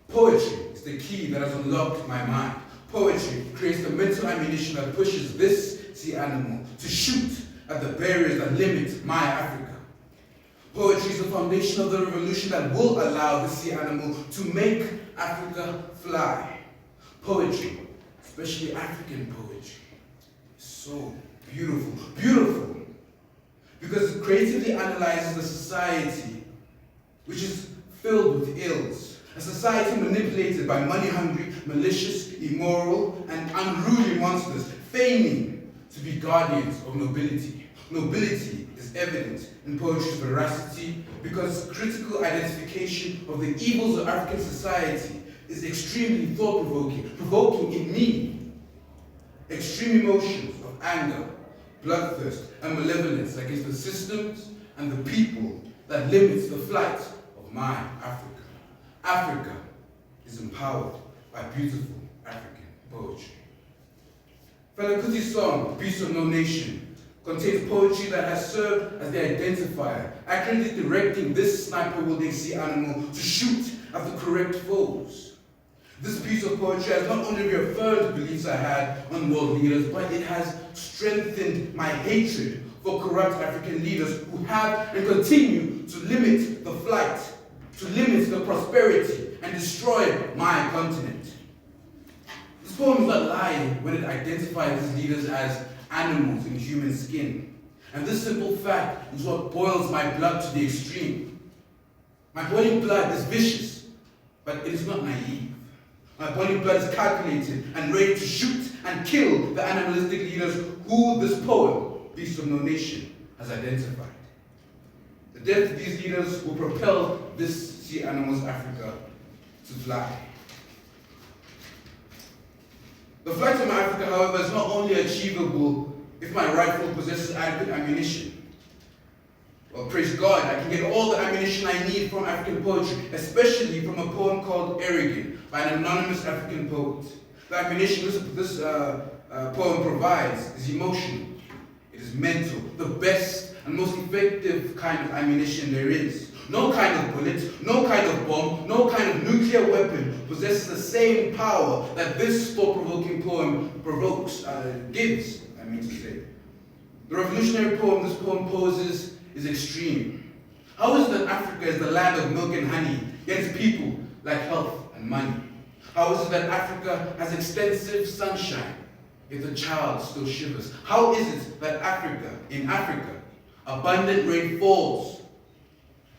Poetry is the key that has unlocked my mind. Poetry creates the mental ammunition that pushes this sea animal to shoot at the barriers that limit my Africa. Poetry is the foundation of the revolution that will allow the sea animal to make Africa fly. Poetry, especially African poetry, is so beautiful, beautiful, because it creatively analyzes the society which is filled with ills, a society manipulated by money-hungry, malicious, immoral, and unruly monsters, feigning to be guardians of nobility. Nobility is evident in poetry's veracity because critical identification of the evils of African society is extremely thought-provoking, provoking in me extreme emotions of anger, bloodthirst, and malevolence against the systems and the people that limits the flight of my Africa. Africa is empowered by beautiful African poetry. Fela Kuti's song, Beast of No Nation, contains poetry that has served as the identifier, accurately directing this sniper-wielding sea animal to shoot at the correct foes. This piece of poetry has not only reaffirmed beliefs I had on world leaders, but it has strengthened my hatred for corrupt African leaders who have and continue to limit the flight, to limit the prosperity, and destroy my continent. This poem is not lying when it identifies these leaders as animals in human skin. And this simple fact is what boils my blood to the extreme. My boiling blood is vicious, but it is not naive. My boiling blood is calculated and ready to shoot and kill the animalistic leaders who this poem, Beast of No Nation, has identified. The death of these leaders will propel this sea animal's Africa to fly. The flight of my Africa, however, is not only achievable if my rifle possesses adequate ammunition. Well, praise God, I can get all the ammunition I need from African poetry, especially from a poem called Arrogant by an anonymous African poet. The ammunition this poem provides is emotional, it is mental, the best and most effective kind of ammunition there is. No kind of bullet, no kind of bomb, no kind of nuclear weapon possesses the same power that this thought-provoking poem gives, I mean to say. The revolutionary poem this poem poses is extreme. How is it that Africa is the land of milk and honey, yet its people lack health and money? How is it that Africa has extensive sunshine, yet the child still shivers? How is it that in Africa, abundant rain falls,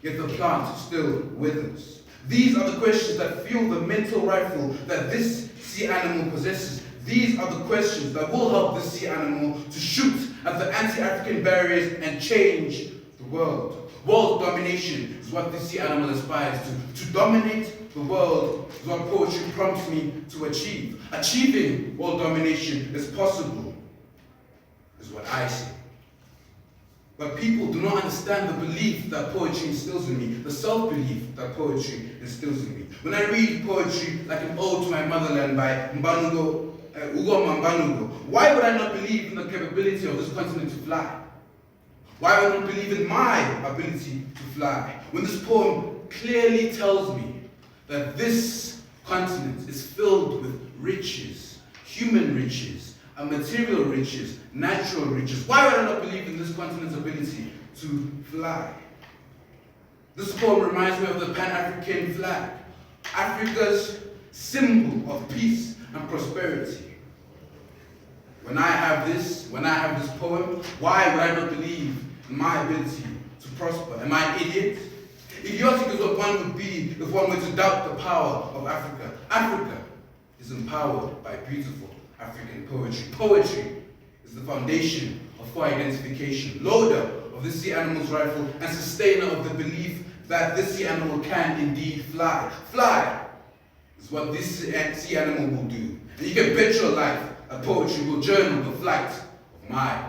yet the plant still withers? These are the questions that fuel the mental rifle that this sea animal possesses. These are the questions that will help this sea animal to shoot at the anti-African barriers and change the world. World domination is what this sea animal aspires to. To dominate the world is what poetry prompts me to achieve. Achieving world domination is possible, is what I say. But people do not understand the belief that poetry instills in me, the self-belief that poetry instills in me. When I read poetry like an ode to my motherland by Ugoma Mbanugo, why would I not believe in the capability of this continent to fly? Why would I not believe in my ability to fly? When this poem clearly tells me that this continent is filled with riches, human riches, and material riches, natural riches. Why would I not believe in this continent's ability to fly? This poem reminds me of the Pan-African flag, Africa's symbol of peace and prosperity. When I have this poem, why would I not believe in my ability to prosper? Am I an idiot? Idiotic is what one would be if one were to doubt the power of Africa. Africa is empowered by beautiful African poetry. Poetry is the foundation of foe identification, loader of the sea animal's rifle, and sustainer of the belief that this sea animal can indeed fly. Fly is what this sea animal will do. And you can bet your life that poetry will journal the flight of my